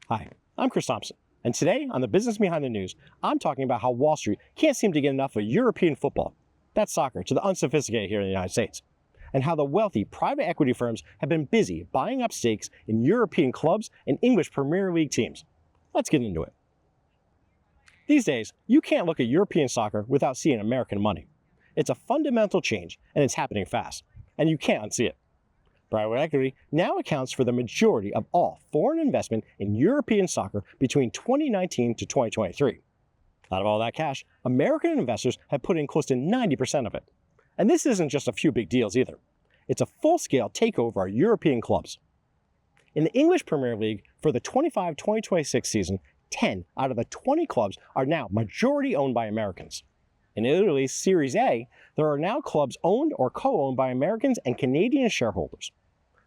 Hi, I'm Chris Thompson, and today on the Business Behind the News, I'm talking about how Wall Street can't seem to get enough of European football, that's soccer, to the unsophisticated here in the United States, and how the wealthy private equity firms have been busy buying up stakes in European clubs and English Premier League teams. Let's get into it. These days, you can't look at European soccer without seeing American money. It's a fundamental change, and it's happening fast, and you can't unsee it. Private equity now accounts for the majority of all foreign investment in European soccer between 2019 to 2023. Out of all that cash, American investors have put in close to 90% of it. And this isn't just a few big deals either. It's a full-scale takeover of European clubs. In the English Premier League for the 25-2026 season, 10 out of the 20 clubs are now majority owned by Americans. In Italy's Serie, there are now clubs owned or co-owned by Americans and Canadian shareholders.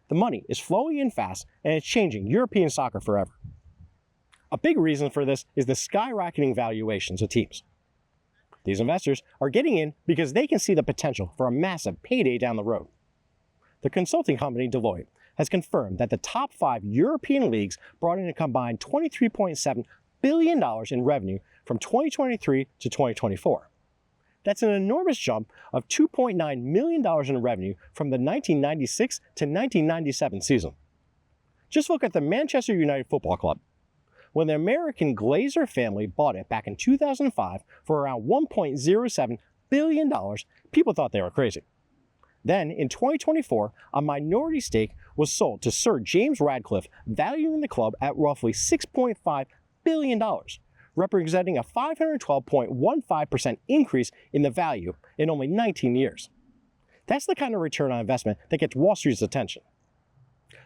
The money is flowing in fast, and it's changing European soccer forever. A big reason for this is the skyrocketing valuations of teams. These investors are getting in because they can see the potential for a massive payday down the road. The consulting company Deloitte has confirmed that the top 5 European leagues brought in a combined $23.7 billion in revenue from 2023 to 2024. That's an enormous jump of $2.9 million in revenue from the 1996 to 1997 season. Just look at the Manchester United Football Club. When the American Glazer family bought it back in 2005 for around $1.07 billion, people thought they were crazy. Then, in 2024, a minority stake was sold to Sir Jim Ratcliffe, valuing the club at roughly $6.5 billion. Representing a 512.15% increase in the value in only 19 years. That's the kind of return on investment that gets Wall Street's attention.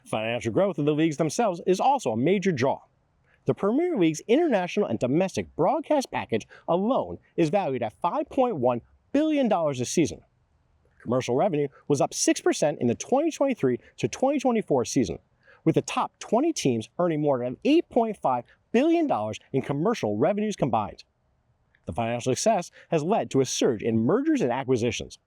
Financial growth of the leagues themselves is also a major draw. The Premier League's international and domestic broadcast package alone is valued at $5.1 billion this season. Commercial revenue was up 6% in the 2023 to 2024 season, with the top 20 teams earning more than $8.5 billion in commercial revenues combined. The financial success has led to a surge in mergers and acquisitions.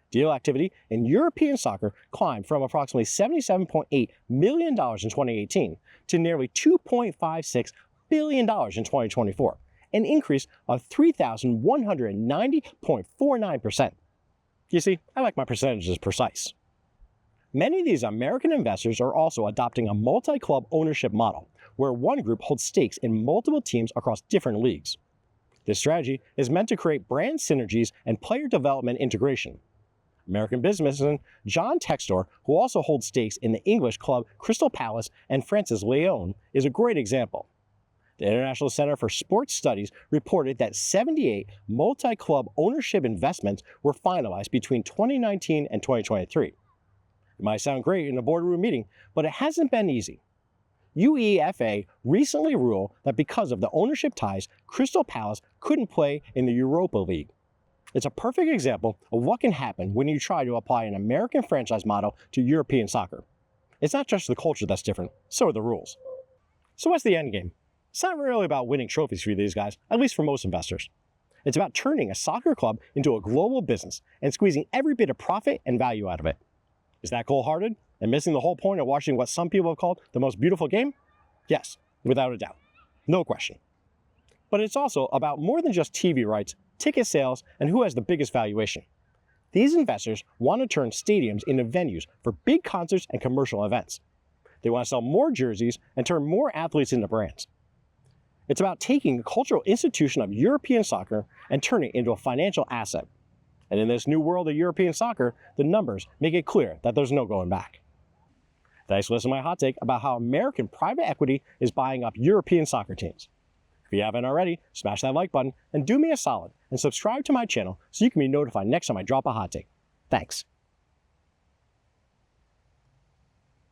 Deal activity in European soccer climbed from approximately $77.8 million in 2018 to nearly $2.56 billion in 2024, an increase of 3,190.49%. You see, I like my percentages precise. Many of these American investors are also adopting a multi-club ownership model, where one group holds stakes in multiple teams across different leagues. This strategy is meant to create brand synergies and player development integration. American businessman John Textor, who also holds stakes in the English club Crystal Palace and Francis Lyon, is a great example. The International Center for Sports Studies reported that 78 multi-club ownership investments were finalized between 2019 and 2023. It might sound great in a boardroom meeting, but it hasn't been easy. UEFA recently ruled that because of the ownership ties, Crystal Palace couldn't play in the Europa League. It's a perfect example of what can happen when you try to apply an American franchise model to European soccer. It's not just the culture that's different, so are the rules. So what's the end game? It's not really about winning trophies for these guys, at least for most investors. It's about turning a soccer club into a global business and squeezing every bit of profit and value out of it. Is that cold-hearted and missing the whole point of watching what some people have called the most beautiful game? Yes, without a doubt. No question. But it's also about more than just TV rights, ticket sales, and who has the biggest valuation. These investors want to turn stadiums into venues for big concerts and commercial events. They want to sell more jerseys and turn more athletes into brands. It's about taking the cultural institution of European soccer and turning it into a financial asset. And in this new world of European soccer, the numbers make it clear that there's no going back. Thanks for listening to my hot take about how American private equity is buying up European soccer teams. If you haven't already, smash that like button and do me a solid and subscribe to my channel so you can be notified next time I drop a hot take. Thanks.